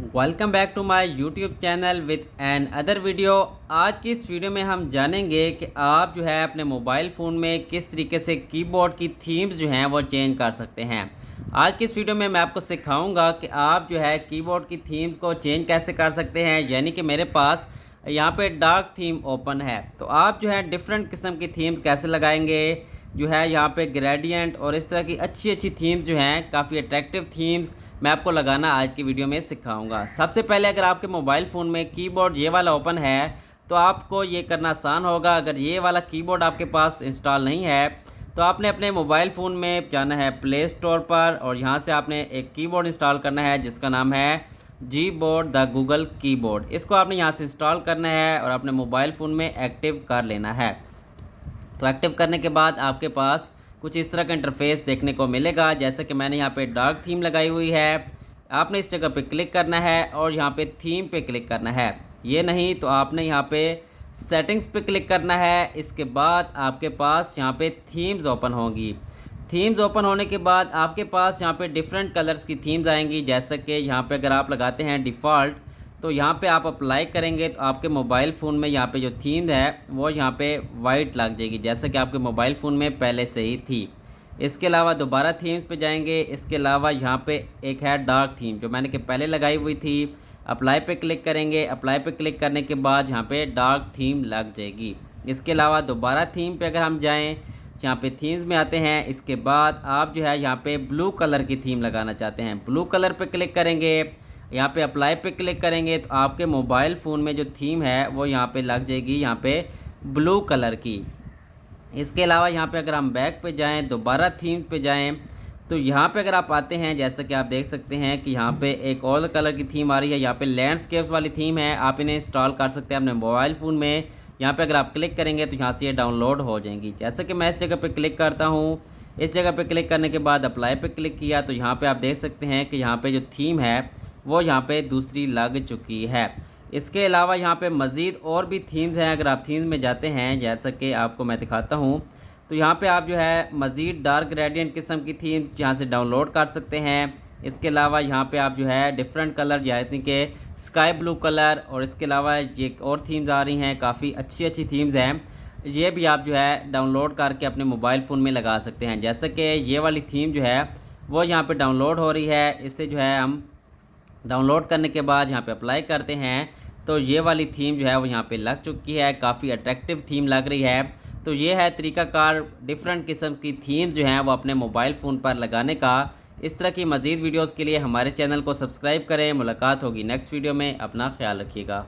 Welcome back to my YouTube channel with another video. आज की इस video में हम जानेंगे कि आप जो है अपने मोबाइल फ़ोन में किस तरीके से कीबोर्ड की थीम्स जो हैं वो चेंज कर सकते हैं। आज की इस वीडियो में मैं आपको सिखाऊंगा कि आप जो है कीबोर्ड की थीम्स को चेंज कैसे कर सकते हैं। यानी कि मेरे पास यहाँ पे डार्क थीम ओपन है, तो आप जो है डिफरेंट किस्म की थीम्स कैसे लगाएंगे। जो है यहाँ पे ग्रेडियंट और इस तरह की अच्छी अच्छी थीम्स जो हैं, काफ़ी अट्रैक्टिव थीम्स मैं आपको लगाना आज की वीडियो में सिखाऊंगा। सबसे पहले अगर आपके मोबाइल फ़ोन में कीबोर्ड ये वाला ओपन है तो आपको ये करना आसान होगा। अगर ये वाला कीबोर्ड आपके पास इंस्टॉल नहीं है तो आपने अपने मोबाइल फ़ोन में जाना है प्ले स्टोर पर और यहाँ से आपने एक कीबोर्ड इंस्टॉल करना है जिसका नाम है Gboard द गूगल कीबोर्ड। इसको आपने यहाँ से इंस्टॉल करना है और अपने मोबाइल फ़ोन में एक्टिव कर लेना है। तो एक्टिव करने के बाद आपके पास कुछ इस तरह का इंटरफेस देखने को मिलेगा। जैसे कि मैंने यहाँ पे डार्क थीम लगाई हुई है, आपने इस जगह पे क्लिक करना है और यहाँ पे थीम पे क्लिक करना है। ये नहीं तो आपने यहाँ पे सेटिंग्स पे क्लिक करना है। इसके बाद आपके पास यहाँ पे थीम्स ओपन होंगी। थीम्स ओपन होने के बाद आपके पास यहाँ पे डिफरेंट कलर्स की थीम्स आएंगी। जैसे कि यहाँ पे अगर आप लगाते हैं डिफ़ॉल्ट, तो यहाँ पे आप अप्लाई करेंगे तो आपके मोबाइल फ़ोन में यहाँ पे जो थीम है वो यहाँ पे वाइट लग जाएगी, जैसे कि आपके मोबाइल फ़ोन में पहले से ही थी। इसके अलावा दोबारा थीम्स पे जाएंगे। इसके अलावा यहाँ पे एक है डार्क थीम जो मैंने कि पहले लगाई हुई थी। अप्लाई पे क्लिक करेंगे। अप्लाई पे क्लिक करने के बाद यहाँ पे डार्क थीम लग जाएगी। इसके अलावा दोबारा थीम पे अगर हम जाएँ, यहाँ पे थीम्स में आते हैं। इसके बाद आप जो है यहाँ पे ब्लू कलर की थीम लगाना चाहते हैं, ब्लू कलर पे क्लिक करेंगे। यहाँ पे अप्लाई पे क्लिक करेंगे तो आपके मोबाइल फ़ोन में जो थीम है वो यहाँ पे लग जाएगी, यहाँ पे ब्लू कलर की। इसके अलावा यहाँ पे अगर हम बैक पे जाएं, दोबारा थीम पे जाएं, तो यहाँ पे अगर आप आते हैं, जैसा कि आप देख सकते हैं कि यहाँ पे एक और कलर की थीम आ रही है। यहाँ पे लैंडस्केप्स वाली थीम है, आप इन्हें इंस्टॉल कर सकते हैं अपने मोबाइल फ़ोन में। यहाँ पे अगर आप क्लिक करेंगे तो यहाँ से ये डाउनलोड हो जाएंगी। जैसे कि मैं इस जगह पे क्लिक करता हूँ। इस जगह पे क्लिक करने के बाद अप्लाई पे क्लिक किया तो यहाँ पे आप देख सकते हैं कि यहाँ पे जो थीम है वो यहाँ पे दूसरी लग चुकी है। इसके अलावा यहाँ पे मज़ीद और भी थीम्स हैं। अगर आप थीम्स में जाते हैं, जैसा कि आपको मैं दिखाता हूँ, तो यहाँ पे आप जो है मज़ीद डार्क ग्रेडियंट किस्म की थीम्स यहाँ से डाउनलोड कर सकते हैं। इसके अलावा यहाँ पे आप जो है डिफरेंट कलर जैसे कि स्काई ब्लू कलर और इसके अलावा ये और थीम्स आ रही हैं, काफ़ी अच्छी अच्छी थीम्स हैं। ये भी आप जो है डाउनलोड करके अपने मोबाइल फ़ोन में लगा सकते हैं। जैसे कि ये वाली थीम जो है वो यहाँ पे डाउनलोड हो रही है। इससे जो है हम डाउनलोड करने के बाद यहाँ पे अप्लाई करते हैं तो ये वाली थीम जो है वो यहाँ पे लग चुकी है, काफ़ी अट्रैक्टिव थीम लग रही है। तो ये है तरीक़ाकार डिफरेंट किस्म की थीम्स जो हैं वो अपने मोबाइल फ़ोन पर लगाने का। इस तरह की मज़ीद वीडियोज़ के लिए हमारे चैनल को सब्सक्राइब करें। मुलाकात होगी नेक्स्ट वीडियो में। अपना ख्याल रखिएगा।